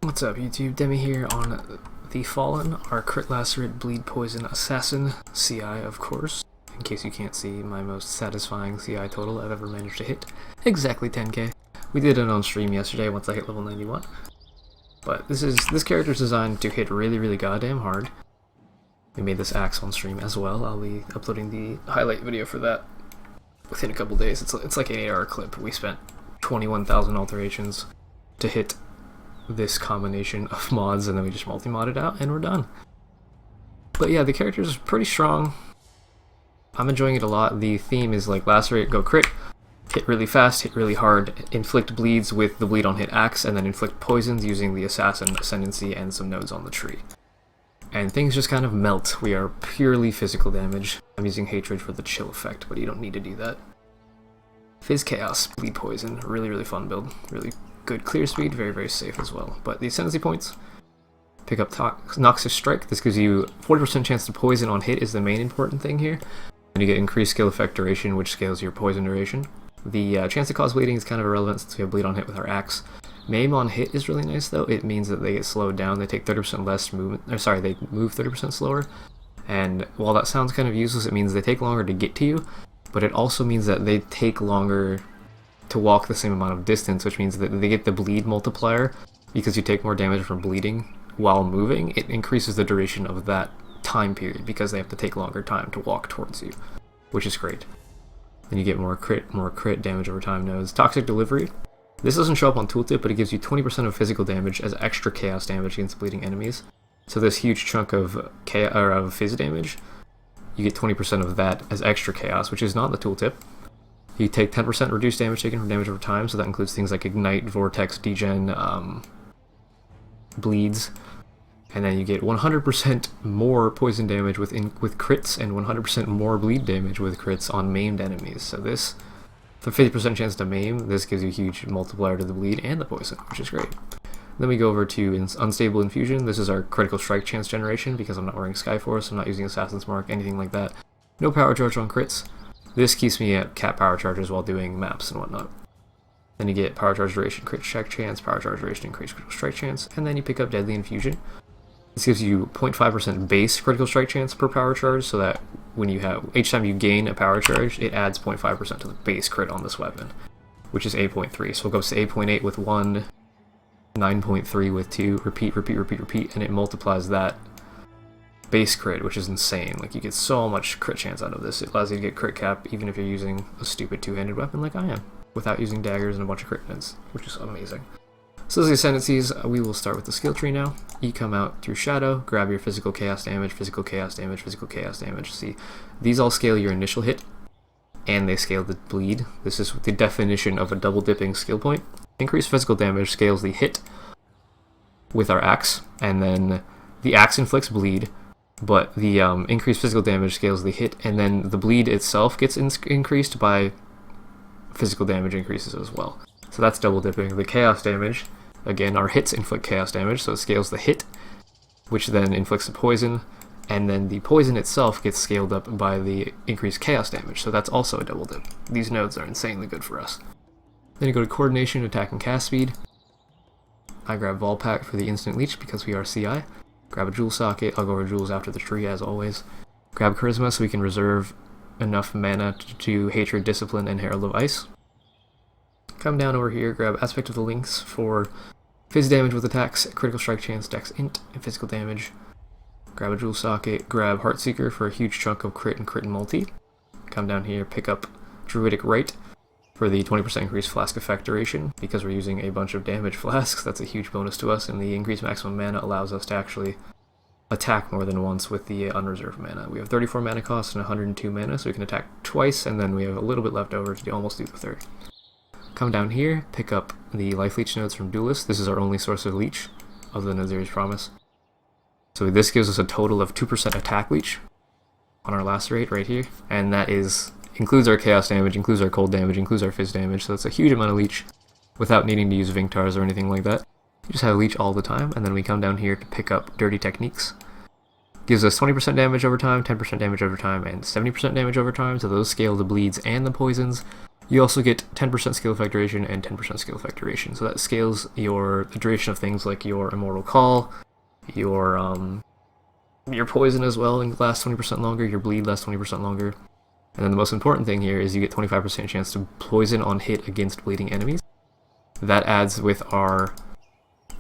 What's up YouTube, Demi here on the Fallen, our crit Lacerate bleed poison assassin, CI of course, in case you can't see my most satisfying CI total I've ever managed to hit, exactly 10k. We did it on stream yesterday once I hit level 91, but this character's designed to hit really goddamn hard. We made this axe on stream as well. I'll be uploading the highlight video for that within a couple days. It's like an 8-hour clip. We spent 21,000 alterations to hit this combination of mods, and then we just multi-mod it out and we're done. But yeah, the character's pretty strong. I'm enjoying it a lot. The theme is like Lacerate, go crit, hit really fast, hit really hard, inflict bleeds with the bleed on hit axe, and then inflict poisons using the assassin ascendancy and some nodes on the tree. And things just kind of melt. We are purely physical damage. I'm using hatred for the chill effect, but you don't need to do that. Fizz Chaos, bleed poison, really fun build. Really good clear speed, very safe as well. But the ascendancy points, pick up Noxus Strike. This gives you 40% chance to poison on hit is the main important thing here. And you get increased skill effect duration, which scales your poison duration. The chance to cause bleeding is kind of irrelevant since we have bleed on hit with our axe. Maim on hit is really nice though. It means that they get slowed down. They take 30% less movement, or sorry, they move 30% slower. And while that sounds kind of useless, it means they take longer to get to you, but it also means that they take longer to walk the same amount of distance, which means that they get the bleed multiplier. Because you take more damage from bleeding while moving, it increases the duration of that time period because they have to take longer time to walk towards you, which is great. Then you get more crit damage over time nodes. Toxic Delivery. This doesn't show up on tooltip, but it gives you 20% of physical damage as extra chaos damage against bleeding enemies. So this huge chunk of fizz damage, you get 20% of that as extra chaos, which is not in the tooltip. You take 10% reduced damage taken from damage over time, so that includes things like Ignite, Vortex, Degen, bleeds. And then you get 100% more poison damage with crits and 100% more bleed damage with crits on maimed enemies. So this, for 50% chance to maim, this gives you a huge multiplier to the bleed and the poison, which is great. Then we go over to Unstable Infusion. This is our critical strike chance generation because I'm not wearing Skyforce, I'm not using Assassin's Mark, anything like that. No power charge on crits. This keeps me at cap power charges while doing maps and whatnot. Then you get power charge duration, crit check chance, power charge duration, increased critical strike chance, and then you pick up Deadly Infusion. This gives you 0.5% base critical strike chance per power charge, so that when you have each time you gain a power charge, it adds 0.5% to the base crit on this weapon, which is 8.3. So it goes to 8.8 with 1, 9.3 with 2, repeat, and it multiplies that base crit, which is insane. Like, you get so much crit chance out of this. It allows you to get crit cap even if you're using a stupid two-handed weapon like I am, without using daggers and a bunch of crit nets, which is amazing. So those are the ascendancies. We will start with the skill tree now. You come out through Shadow, grab your physical chaos damage, physical chaos damage, physical chaos damage. See, these all scale your initial hit, and they scale the bleed. This is the definition of a double dipping skill point. Increased physical damage scales the hit with our axe, and then the axe inflicts bleed, but the increased physical damage scales the hit, and then the bleed itself gets increased by physical damage increases as well. So that's double dipping. The chaos damage, again, our hits inflict chaos damage, so it scales the hit, which then inflicts the poison, and then the poison itself gets scaled up by the increased chaos damage, so that's also a double dip. These nodes are insanely good for us. Then you go to Coordination, Attack, and Cast Speed. I grab Volpack for the Instant Leech because we are CI. Grab a Jewel Socket. I'll go over Jewels after the tree as always. Grab Charisma so we can reserve enough mana to do Hatred, Discipline, and Herald of Ice. Come down over here, grab Aspect of the Lynx for Fizz damage with attacks, critical strike chance, dex int, and physical damage. Grab a Jewel Socket, grab Heartseeker for a huge chunk of crit and multi. Come down here, pick up Druidic Rite for the 20% increased flask effect duration, because we're using a bunch of damage flasks. That's a huge bonus to us, and the increased maximum mana allows us to actually attack more than once with the unreserved mana. We have 34 mana cost and 102 mana, so we can attack twice, and then we have a little bit left over to almost do the third. Come down here, pick up the Life Leech nodes from Duelist. This is our only source of leech, other than Aziri's Promise. So this gives us a total of 2% attack leech on our Lacerate right here, and that includes our chaos damage, includes our cold damage, includes our fizz damage, so it's a huge amount of leech without needing to use Vinctars or anything like that. You just have leech all the time, and then we come down here to pick up Dirty Techniques. Gives us 20% damage over time, 10% damage over time, and 70% damage over time, so those scale the bleeds and the poisons. You also get 10% skill effect duration and 10% skill effect duration. So that scales the duration of things like your Immortal Call, your poison as well, and lasts 20% longer, your bleed lasts 20% longer. And then the most important thing here is you get 25% chance to poison on hit against bleeding enemies. That adds with our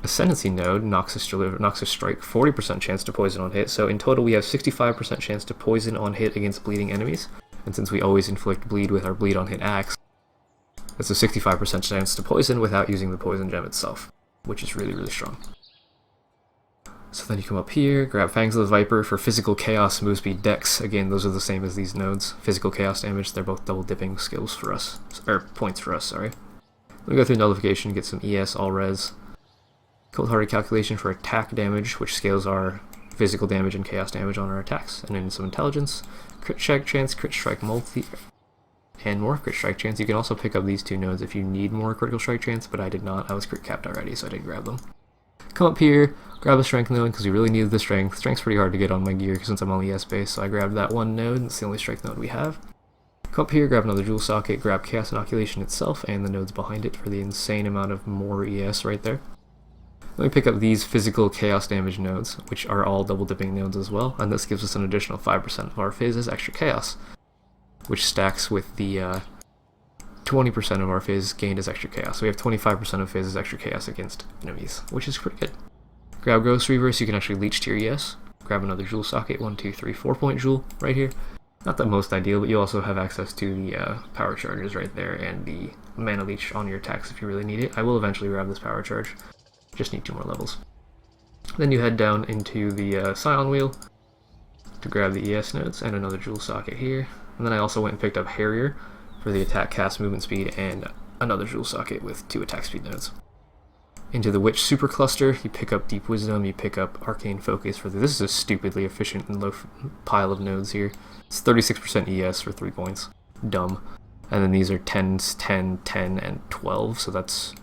Ascendancy node, Noxus Strike, 40% chance to poison on hit. So in total we have 65% chance to poison on hit against bleeding enemies. And since we always inflict bleed with our bleed on hit axe, that's a 65% chance to poison without using the poison gem itself, which is really, really strong. So then you come up here, grab Fangs of the Viper for physical chaos, move speed, dex. Again, those are the same as these nodes. Physical chaos damage, they're both double dipping skills for us, or points for us, sorry. Then we go through nullification, get some ES all res. Cold-hearted calculation for attack damage, which scales our physical damage and chaos damage on our attacks. And then some intelligence, crit strike chance, crit strike multi, and more crit strike chance. You can also pick up these two nodes if you need more critical strike chance, but I did not. I was crit capped already, so I didn't grab them. Come up here, grab a strength node because we really needed the strength. Strength's pretty hard to get on my gear since I'm on ES base, so I grabbed that one node. It's the only strength node we have. Come up here, grab another jewel socket, grab chaos inoculation itself and the nodes behind it for the insane amount of more ES right there. Let me pick up these physical chaos damage nodes, which are all double dipping nodes as well, and this gives us an additional 5% of our phase as extra chaos, which stacks with the 20% of our phase gained as extra chaos. So we have 25% of phase as extra chaos against enemies, which is pretty good. Grab Ghost Reaver so you can actually leech to your ES. Grab another jewel socket, 1, 2, 3, 4 point jewel right here. Not the most ideal, but you also have access to the power charges right there and the mana leech on your attacks if you really need it. I will eventually grab this power charge. Just need 2 more levels. Then you head down into the Scion Wheel to grab the ES nodes and another jewel socket here. And then I also went and picked up Harrier for the attack, cast, movement speed, and another jewel socket with 2 attack speed nodes. Into the Witch Supercluster, you pick up Deep Wisdom, you pick up Arcane Focus for this is a stupidly efficient and low pile of nodes here. It's 36% ES for 3 points. Dumb. And then these are 10s, 10, 10, and 12, so that's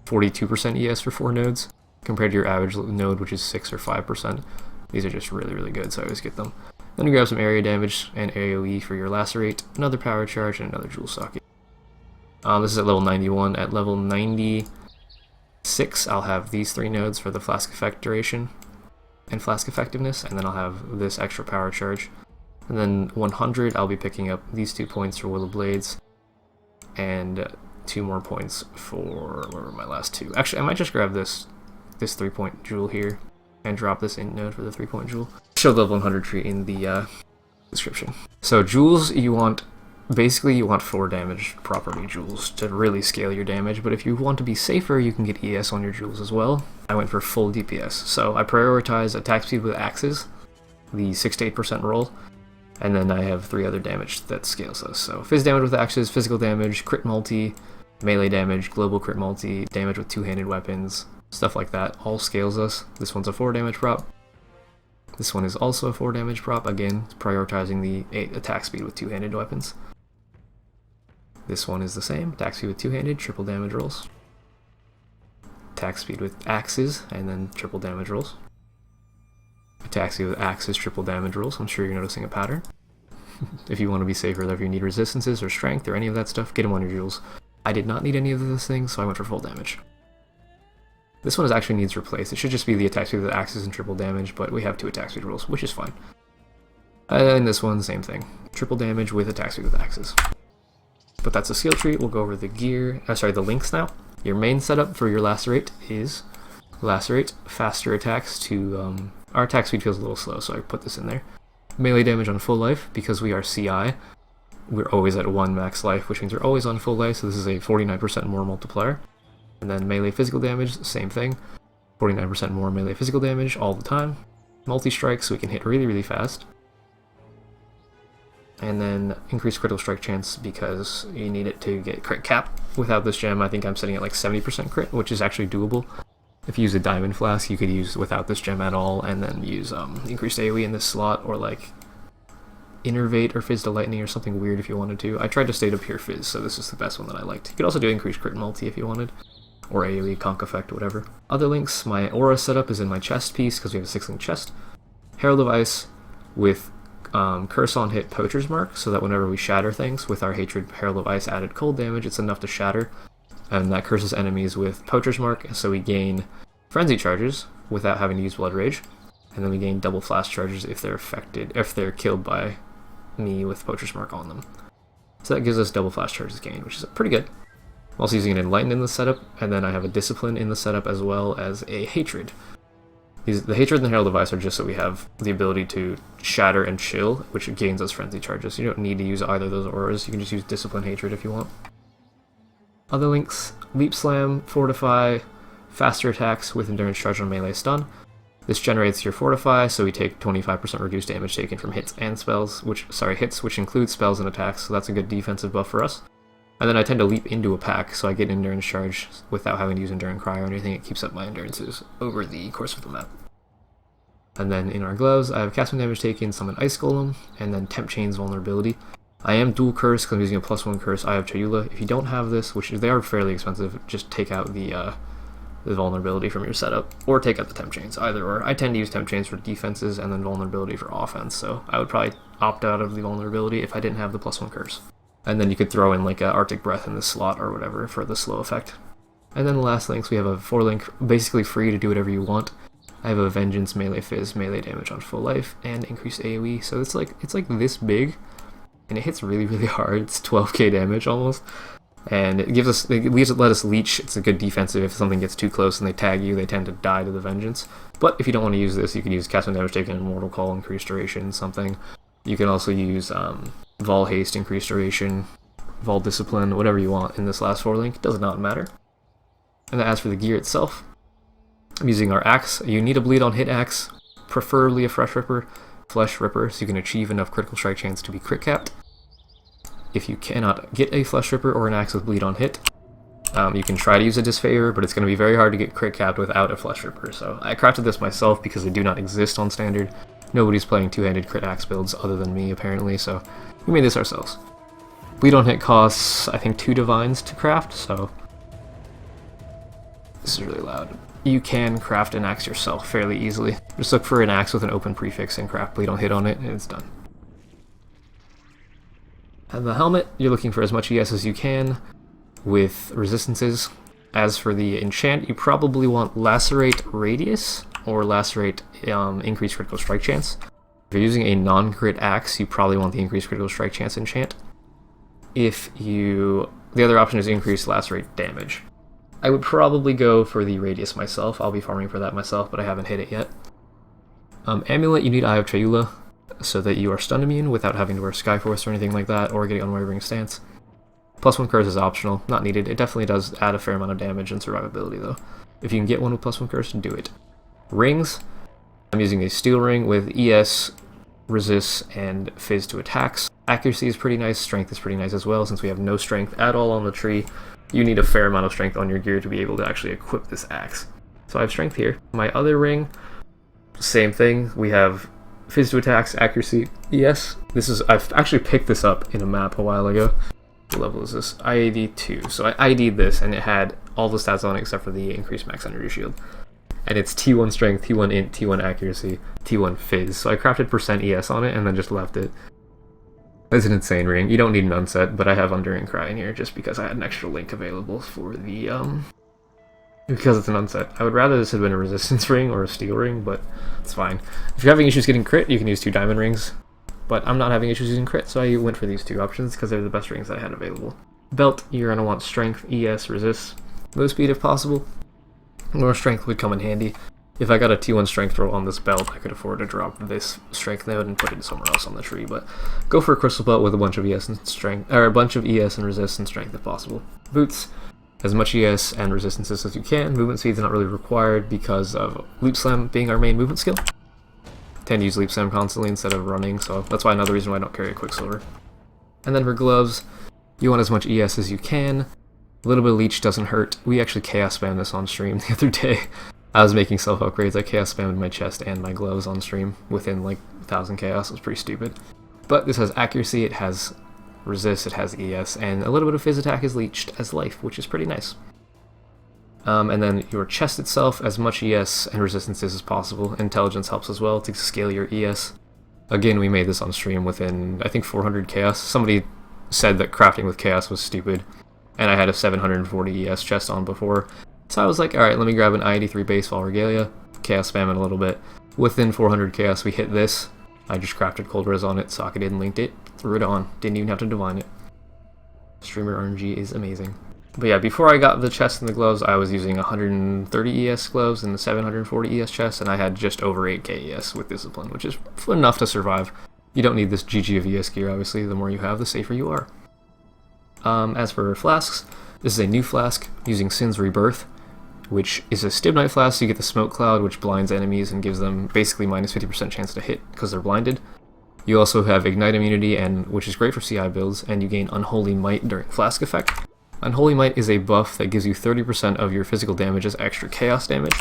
42% ES for 4 nodes, compared to your average node, which is 6 or 5%. These are just really, really good, so I always get them. Then you grab some area damage and AoE for your Lacerate, another power charge, and another jewel socket. This is at level 91. At level 96, I'll have these 3 nodes for the Flask Effect duration and Flask Effectiveness, and then I'll have this extra power charge. And then 100, I'll be picking up these 2 points for Willow Blades, and 2 more points for, where were my last 2? Actually, I might just grab this 3-point jewel here and drop this int node for the 3-point jewel. Show the level 100 tree in the description. So jewels, you want 4 damage property jewels to really scale your damage, but if you want to be safer, you can get ES on your jewels as well. I went for full DPS, so I prioritize attack speed with axes, the 6 to 8% roll, and then I have 3 other damage that scales us. So phys damage with axes, physical damage, crit multi, melee damage, global crit multi, damage with 2-handed weapons, stuff like that, all scales us. This one's a 4 damage prop. This one is also a 4 damage prop, again, prioritizing the 8 attack speed with 2-handed weapons. This one is the same, attack speed with 2-handed, triple damage rolls. Attack speed with axes, and then triple damage rolls. Attack speed with axes, triple damage rolls. I'm sure you're noticing a pattern. If you want to be safer, if you need resistances or strength or any of that stuff, get them on your jewels. I did not need any of those things, so I went for full damage. This one actually needs replaced. It should just be the attack speed with axes and triple damage, but we have 2 attack speed rolls, which is fine. And this one, same thing. Triple damage with attack speed with axes. But that's a skill tree. We'll go over the the links now. Your main setup for your Lacerate is Lacerate, faster attacks to, our attack speed feels a little slow, so I put this in there. Melee damage on full life, because we are CI. We're always at 1 max life, which means we're always on full life, so this is a 49% more multiplier. And then melee physical damage, same thing. 49% more melee physical damage all the time. Multi-strike, so we can hit really, really fast. And then increased critical strike chance because you need it to get crit cap. Without this gem, I think I'm setting at like 70% crit, which is actually doable. If you use a diamond flask, you could use without this gem at all, and then use increased AoE in this slot, or like Innervate or Fizz to Lightning or something weird if you wanted to. I tried to stay to pure Fizz, so this is the best one that I liked. You could also do increased crit multi if you wanted, or AoE, conk effect, whatever. Other links, my aura setup is in my chest piece because we have a 6-link chest. Herald of Ice with curse on hit Poacher's Mark, so that whenever we shatter things with our Hatred Herald of Ice added cold damage, it's enough to shatter, and that curses enemies with Poacher's Mark, so we gain Frenzy charges without having to use Blood Rage, and then we gain double flash charges if they're killed by me with Poacher's Mark on them. So that gives us double flash charges gained, which is pretty good. I'm also using an Enlighten in the setup, and then I have a Discipline in the setup as well as a Hatred. The Hatred and the Herald of Ice are just so we have the ability to shatter and chill, which gains us Frenzy charges. You don't need to use either of those auras, you can just use Discipline Hatred if you want. Other links, Leap Slam, Fortify, faster attacks with Endurance Charge on melee stun. This generates your Fortify, so we take 25% reduced damage taken from hits and spells, hits which include spells and attacks, so that's a good defensive buff for us. And then I tend to leap into a pack, so I get Endurance Charge without having to use Enduring Cry or anything. It keeps up my endurances over the course of the map. And then in our gloves, I have casting damage taken, summon Ice Golem, and then Temp Chain's vulnerability. I am dual curse because I'm using a +1 curse. I have Chayula. If you don't have this, which they are fairly expensive, just take out the vulnerability from your setup, or take out the Temp Chains, either or. I tend to use Temp Chains for defenses and then vulnerability for offense, so I would probably opt out of the vulnerability if I didn't have the +1 curse. And then you could throw in like a Arctic Breath in this slot or whatever for the slow effect. And then the last links, we have a 4-link, basically free to do whatever you want. I have a Vengeance, melee fizz, melee damage on full life, and increased AoE, so it's like this big, and it hits really, really hard. It's 12k damage almost. And it let us leech. It's a good defensive. If something gets too close and they tag you, they tend to die to the Vengeance. But if you don't want to use this, you can use Cast Damage Taken, Immortal Call, Increased Duration, something. You can also use Vol Haste, Increased Duration, Vol Discipline, whatever you want in this last 4-link. Does not matter. And as for the gear itself, I'm using our axe. You need a bleed on hit axe, preferably a Flesh Ripper, so you can achieve enough critical strike chance to be crit capped. If you cannot get a Flesh Ripper or an axe with bleed on hit, you can try to use a Disfavor, but it's going to be very hard to get crit capped without a Flesh Ripper. So I crafted this myself because they do not exist on standard. Nobody's playing two-handed crit axe builds other than me, apparently, so we made this ourselves. Bleed on hit costs, I think, 2 divines to craft, so this is really loud. You can craft an axe yourself fairly easily. Just look for an axe with an open prefix and craft bleed on hit on it, and it's done. And the helmet, you're looking for as much ES as you can with resistances. As for the enchant, you probably want Lacerate Radius or Lacerate Increased Critical Strike Chance. If you're using a non-crit axe, you probably want the Increased Critical Strike Chance enchant. The other option is Increased Lacerate Damage. I would probably go for the Radius myself. I'll be farming for that myself, but I haven't hit it yet. Amulet, you need Eye of Chayula, so that you are stun immune without having to wear Skyforce or anything like that, or getting Unwavering Stance. +1 curse is optional, not needed. It definitely does add a fair amount of damage and survivability though. If you can get one with +1 curse, do it. Rings, I'm using a steel ring with ES, resists, and fizz to attacks. Accuracy is pretty nice, strength is pretty nice as well. Since we have no strength at all on the tree, you need a fair amount of strength on your gear to be able to actually equip this axe. So I have strength here. My other ring, same thing. We have fizz to attacks, accuracy, ES. I've actually picked this up in a map a while ago. What level is this? IAD 2. So I ID'd this and it had all the stats on it except for the increased max energy shield. And it's T1 strength, T1 int, T1 accuracy, T1 fizz. So I crafted %ES on it and then just left it. It's an insane ring. You don't need an unset, but I have Enduring Cry in here just because I had an extra link available for the because it's an unset. I would rather this had been a resistance ring or a steel ring, but it's fine. If you're having issues getting crit, you can use 2 diamond rings. But I'm not having issues using crit, so I went for these 2 options because they're the best rings that I had available. Belt, you're going to want strength, ES, resist, low speed if possible. More strength would come in handy. If I got a T1 strength roll on this belt, I could afford to drop this strength node and put it somewhere else on the tree, but go for a crystal belt with a bunch of ES and strength, or a bunch of ES and resist and strength if possible. Boots, as much ES and resistances as you can. Movement speed is not really required because of Leap Slam being our main movement skill. Tend to use Leap Slam constantly instead of running, so that's why another reason why I don't carry a Quicksilver. And then for gloves, you want as much ES as you can. A little bit of leech doesn't hurt. We actually chaos spammed this on stream the other day. I was making self upgrades. I chaos spammed my chest and my gloves on stream within like 1000 chaos. It was pretty stupid. But this has accuracy, it has resist, it has ES, and a little bit of fizz attack is leeched as life, which is pretty nice. And then your chest itself, as much ES and resistances as possible. Intelligence helps as well to scale your ES. Again, we made this on stream within, I think, 400 chaos. Somebody said that crafting with chaos was stupid, and I had a 740 ES chest on before. So I was like, alright, let me grab an I-83 baseball regalia, chaos spam it a little bit. Within 400 chaos, we hit this. I just crafted cold res on it, socketed and linked it, threw it on. Didn't even have to divine it. Streamer RNG is amazing. But yeah, before I got the chest and the gloves, I was using 130 ES gloves and the 740 ES chest, and I had just over 8k ES with discipline, which is enough to survive. You don't need this GG of ES gear, obviously. The more you have, the safer you are. As for flasks, this is a new flask using Sin's Rebirth, which is a Stibnite flask. So you get the smoke cloud, which blinds enemies and gives them basically minus 50% chance to hit because they're blinded. You also have Ignite immunity, which is great for CI builds, and you gain Unholy Might during flask effect. Unholy Might is a buff that gives you 30% of your physical damage as extra chaos damage.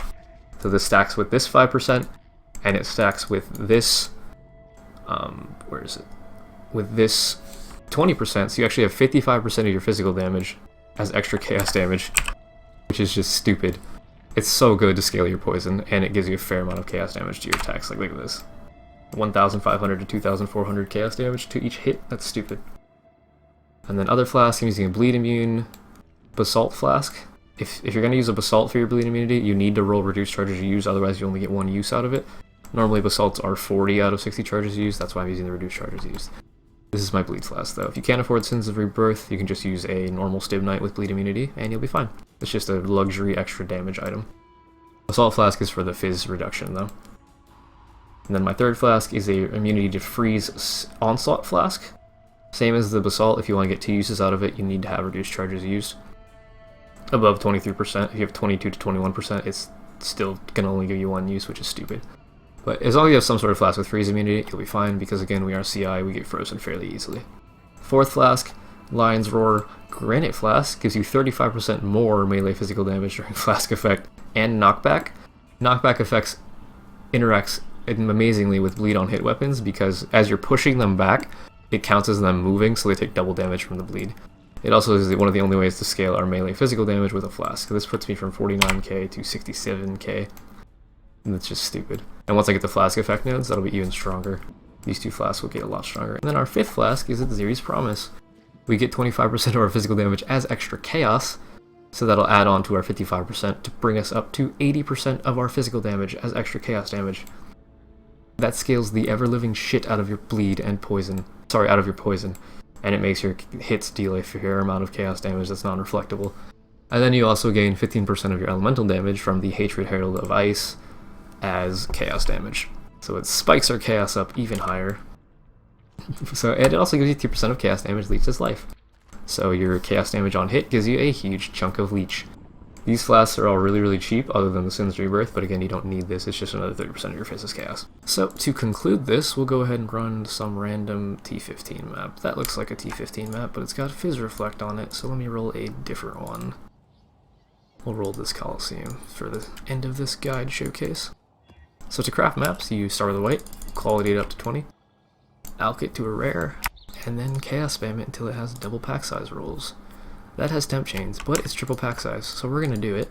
So this stacks with this 5%, and it stacks with this, where is it? With this 20%, so you actually have 55% of your physical damage as extra chaos damage, which is just stupid. It's so good to scale your poison, and it gives you a fair amount of chaos damage to your attacks. Like, look at this. 1,500 to 2,400 chaos damage to each hit. That's stupid. And then other flasks, I'm using a bleed immune basalt flask. If you're going to use a basalt for your bleed immunity, you need to roll reduced charges you use, otherwise you only get one use out of it. Normally basalts are 40 out of 60 charges used, that's why I'm using the reduced charges used. This is my bleed flask though. If you can't afford Sins of Rebirth, you can just use a normal Stibnite with bleed immunity and you'll be fine. It's just a luxury extra damage item. Basalt flask is for the fizz reduction though. And then my third flask is a immunity to freeze onslaught flask. Same as the basalt, if you want to get 2 uses out of it, you need to have reduced charges used. Above 23%, if you have 22 to 21%, it's still going to only give you 1 use, which is stupid. But as long as you have some sort of flask with freeze immunity, you'll be fine, because again, we are CI, we get frozen fairly easily. Fourth flask, Lion's Roar Granite Flask, gives you 35% more melee physical damage during flask effect, and knockback. Knockback effects interacts amazingly with bleed on hit weapons, because as you're pushing them back, it counts as them moving, so they take double damage from the bleed. It also is one of the only ways to scale our melee physical damage with a flask. This puts me from 49k to 67k, and that's just stupid. And once I get the flask effect nodes, that'll be even stronger. These 2 flasks will get a lot stronger. And then our 5th flask is Zeri's Promise. We get 25% of our physical damage as extra chaos, so that'll add on to our 55% to bring us up to 80% of our physical damage as extra chaos damage. That scales the ever-living shit out of your bleed and poison. Sorry, out of your poison. And it makes your hits deal a fair amount of chaos damage that's non-reflectable. And then you also gain 15% of your elemental damage from the Hatred Herald of Ice as chaos damage. So it spikes our chaos up even higher. And it also gives you 2% of chaos damage leeches life. So your chaos damage on hit gives you a huge chunk of leech. These flasks are all really cheap, other than the Sin's Rebirth, but again, you don't need this, it's just another 30% of your Fizz's chaos. So, to conclude this, we'll go ahead and run some random T15 map. That looks like a T15 map, but it's got Fizz Reflect on it, so let me roll a different one. We'll roll this Coliseum for the end of this guide showcase. So to craft maps, you start with a white, quality it up to 20, alch it to a rare, and then chaos spam it until it has double pack size rolls. That has temp chains, but it's triple pack size, so we're going to do it.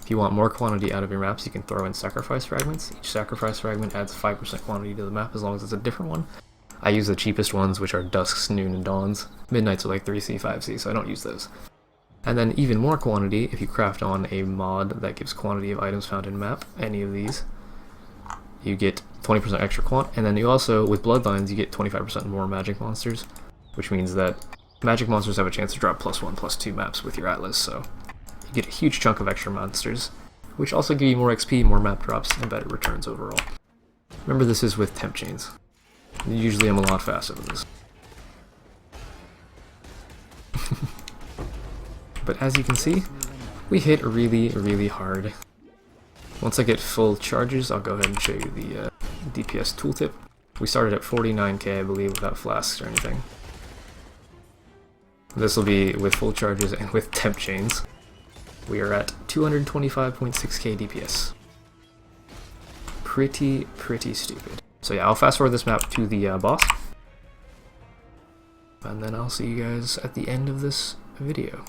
If you want more quantity out of your maps, you can throw in sacrifice fragments. Each sacrifice fragment adds 5% quantity to the map as long as it's a different one. I use the cheapest ones, which are Dusks, Noon, and Dawns. Midnights are like 3C, 5C, so I don't use those. And then even more quantity if you craft on a mod that gives quantity of items found in map, any of these. You get 20% extra quant, and then you also, with Bloodlines, you get 25% more magic monsters, which means that magic monsters have a chance to drop +1, +2 maps with your Atlas, so you get a huge chunk of extra monsters, which also give you more XP, more map drops, and better returns overall. Remember, this is with temp chains. Usually I'm a lot faster than this. But as you can see, we hit really hard. Once I get full charges, I'll go ahead and show you the DPS tooltip. We started at 49k, I believe, without flasks or anything. This will be with full charges and with temp chains. We are at 225.6k DPS. Pretty stupid. So yeah, I'll fast forward this map to the boss. And then I'll see you guys at the end of this video.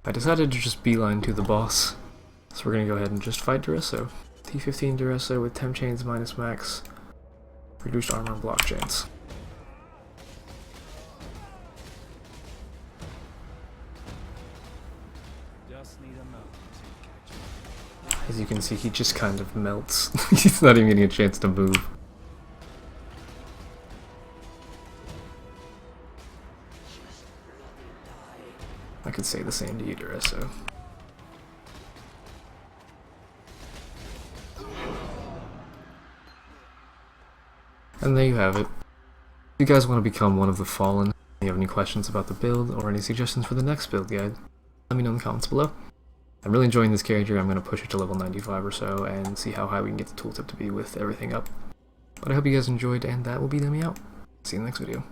I decided to just beeline to the boss, so we're gonna go ahead and just fight Duresso. T15 Duresso with temp chains minus max, reduced armor and block chains. As you can see, he just kind of melts. He's not even getting a chance to move. I could say the same to you, Duresso. And there you have it. If you guys want to become one of the Fallen, if you have any questions about the build or any suggestions for the next build guide, let me know in the comments below. I'm really enjoying this character. I'm going to push it to level 95 or so and see how high we can get the tooltip to be with everything up. But I hope you guys enjoyed, and that will be DeMi out. See you in the next video.